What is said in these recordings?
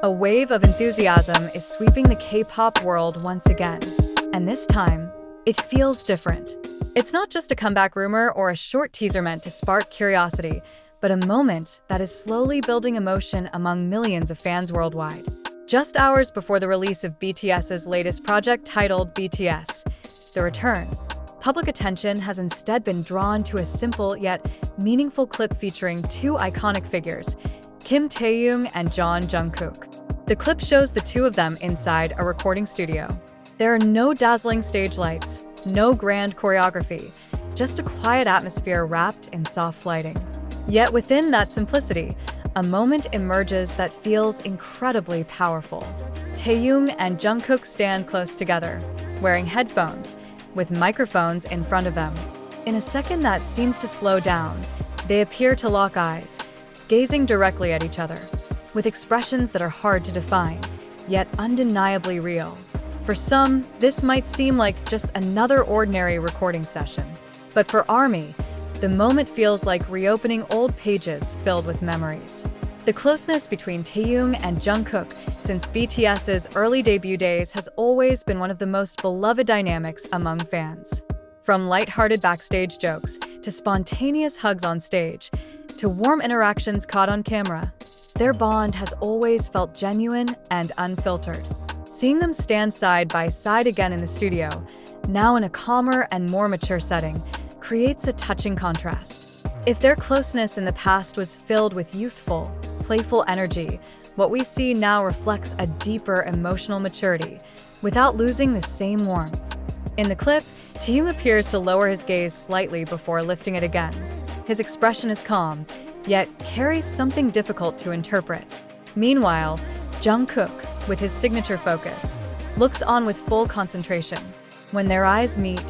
A wave of enthusiasm is sweeping the K-pop world once again, and this time, it feels different. It's not just a comeback rumor or a short teaser meant to spark curiosity, but a moment that is slowly building emotion among millions of fans worldwide. Just hours before the release of BTS's latest project titled BTS: The Return, public attention has instead been drawn to a simple yet meaningful clip featuring two iconic figures, Taehyung and Jungkook. The clip shows the two of them inside a recording studio. There are no dazzling stage lights, no grand choreography, just a quiet atmosphere wrapped in soft lighting. Yet within that simplicity, a moment emerges that feels incredibly powerful. Taehyung and Jungkook stand close together, wearing headphones, with microphones in front of them. In a second that seems to slow down, they appear to lock eyes, gazing directly at each other, with expressions that are hard to define, yet undeniably real. For some, this might seem like just another ordinary recording session. But for ARMY, the moment feels like reopening old pages filled with memories. The closeness between Taehyung and Jungkook since BTS's early debut days has always been one of the most beloved dynamics among fans. From lighthearted backstage jokes to spontaneous hugs on stage, to warm interactions caught on camera, their bond has always felt genuine and unfiltered. Seeing them stand side by side again in the studio, now in a calmer and more mature setting, creates a touching contrast. If their closeness in the past was filled with youthful, playful energy, what we see now reflects a deeper emotional maturity, without losing the same warmth. In the clip, Taehyung appears to lower his gaze slightly before lifting it again. His expression is calm, yet carries something difficult to interpret. Meanwhile, Jungkook, with his signature focus, looks on with full concentration. When their eyes meet,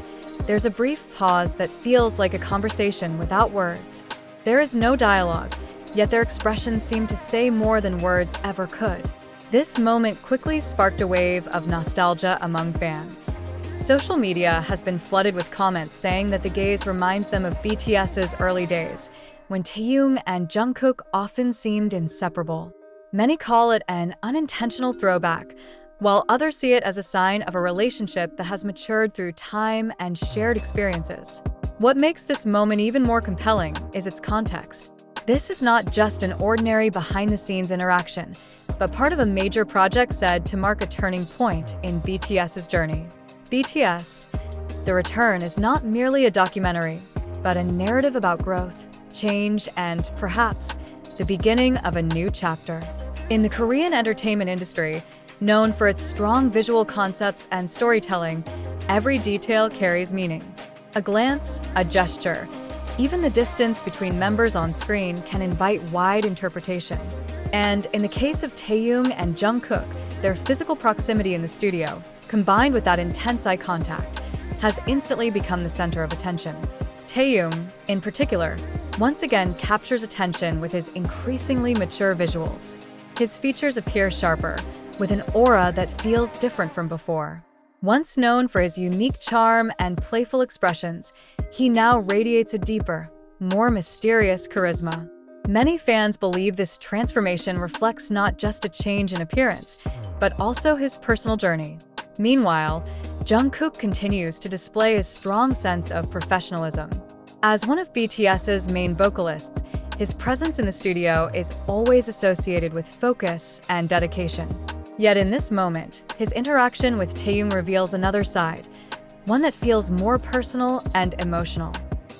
there's a brief pause that feels like a conversation without words. There is no dialogue, yet their expressions seem to say more than words ever could. This moment quickly sparked a wave of nostalgia among fans. Social media has been flooded with comments saying that the gaze reminds them of BTS's early days, when Taehyung and Jungkook often seemed inseparable. Many call it an unintentional throwback, while others see it as a sign of a relationship that has matured through time and shared experiences. What makes this moment even more compelling is its context. This is not just an ordinary behind-the-scenes interaction, but part of a major project said to mark a turning point in BTS's journey. BTS: The Return is not merely a documentary, but a narrative about growth, change, and, perhaps, the beginning of a new chapter. In the Korean entertainment industry, known for its strong visual concepts and storytelling, every detail carries meaning. A glance, a gesture, even the distance between members on screen can invite wide interpretation. And in the case of Taehyung and Jungkook, their physical proximity in the studio, combined with that intense eye contact, has instantly become the center of attention. Taehyung, in particular, once again captures attention with his increasingly mature visuals. His features appear sharper, with an aura that feels different from before. Once known for his unique charm and playful expressions, he now radiates a deeper, more mysterious charisma. Many fans believe this transformation reflects not just a change in appearance, but also his personal journey. Meanwhile, Jungkook continues to display his strong sense of professionalism. As one of BTS's main vocalists, his presence in the studio is always associated with focus and dedication. Yet in this moment, his interaction with Taehyung reveals another side, one that feels more personal and emotional.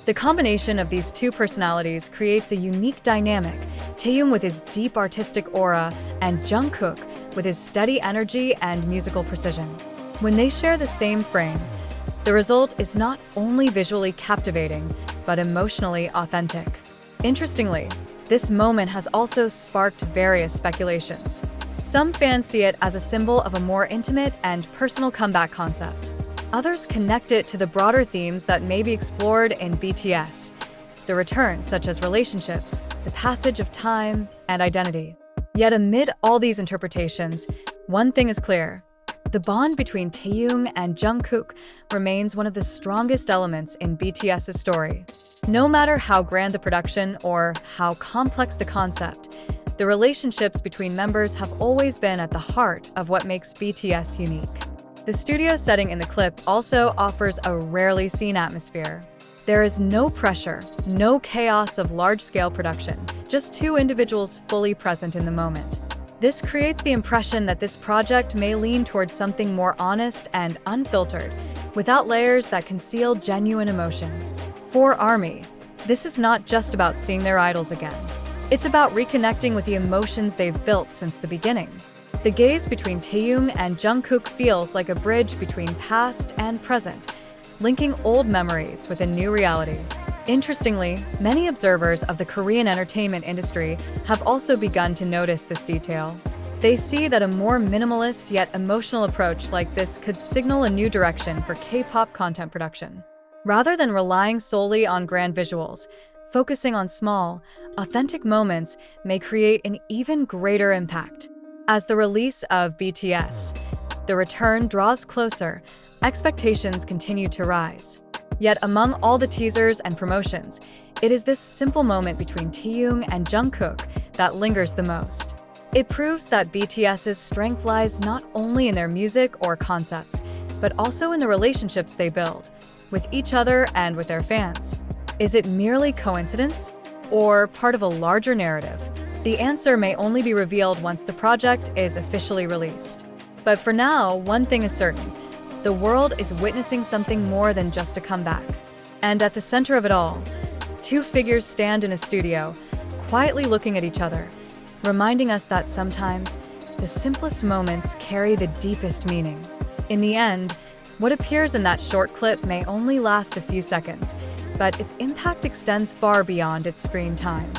The combination of these two personalities creates a unique dynamic, Taehyung with his deep artistic aura and Jungkook with his steady energy and musical precision. When they share the same frame, the result is not only visually captivating, but emotionally authentic. Interestingly, this moment has also sparked various speculations. Some fans see it as a symbol of a more intimate and personal comeback concept. Others connect it to the broader themes that may be explored in BTS: The Return, such as relationships, the passage of time, and identity. Yet amid all these interpretations, one thing is clear: the bond between Taehyung and Jungkook remains one of the strongest elements in BTS's story. No matter how grand the production or how complex the concept, The relationships between members have always been at the heart of what makes BTS unique. The studio setting in the clip also offers a rarely seen atmosphere. There is no pressure, no chaos of large-scale production, just two individuals fully present in the moment. This creates the impression that this project may lean towards something more honest and unfiltered, without layers that conceal genuine emotion. For ARMY, this is not just about seeing their idols again. It's about reconnecting with the emotions they've built since the beginning. The gaze between Taehyung and Jungkook feels like a bridge between past and present, linking old memories with a new reality. Interestingly, many observers of the Korean entertainment industry have also begun to notice this detail. They see that a more minimalist yet emotional approach like this could signal a new direction for K-pop content production. Rather than relying solely on grand visuals, focusing on small, authentic moments may create an even greater impact. As the release of BTS, The Return draws closer, expectations continue to rise. Yet among all the teasers and promotions, it is this simple moment between Taehyung and Jungkook that lingers the most. It proves that BTS's strength lies not only in their music or concepts, but also in the relationships they build, with each other and with their fans. Is it merely coincidence, or part of a larger narrative? The answer may only be revealed once the project is officially released. But for now, one thing is certain. The world is witnessing something more than just a comeback. And at the center of it all, two figures stand in a studio, quietly looking at each other, reminding us that sometimes the simplest moments carry the deepest meaning. In the end, what appears in that short clip may only last a few seconds, but its impact extends far beyond its screen time.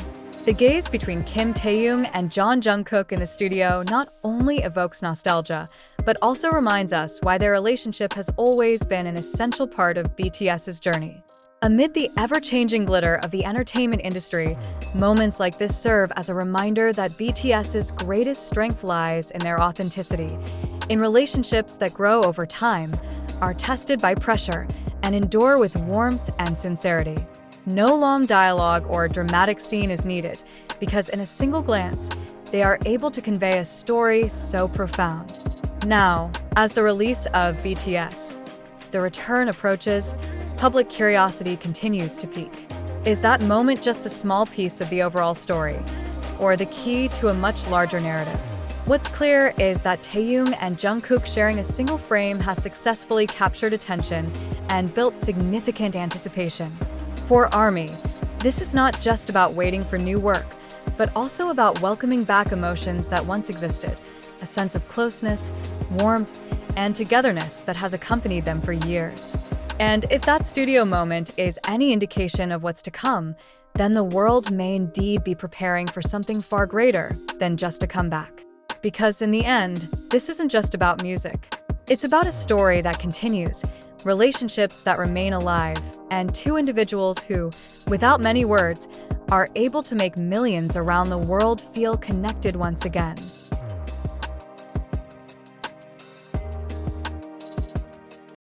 The gaze between Kim Taehyung and Jeon Jungkook in the studio not only evokes nostalgia, but also reminds us why their relationship has always been an essential part of BTS's journey. Amid the ever-changing glitter of the entertainment industry, moments like this serve as a reminder that BTS's greatest strength lies in their authenticity, in relationships that grow over time, are tested by pressure, and endure with warmth and sincerity. No long dialogue or dramatic scene is needed, because in a single glance, they are able to convey a story so profound. Now, as the release of BTS, The Return approaches, public curiosity continues to peak. Is that moment just a small piece of the overall story, or the key to a much larger narrative? What's clear is that Taehyung and Jungkook sharing a single frame has successfully captured attention and built significant anticipation. For ARMY, this is not just about waiting for new work, but also about welcoming back emotions that once existed, a sense of closeness, warmth, and togetherness that has accompanied them for years. And if that studio moment is any indication of what's to come, then the world may indeed be preparing for something far greater than just a comeback. Because in the end, this isn't just about music. It's about a story that continues, relationships that remain alive, and two individuals who, without many words, are able to make millions around the world feel connected once again.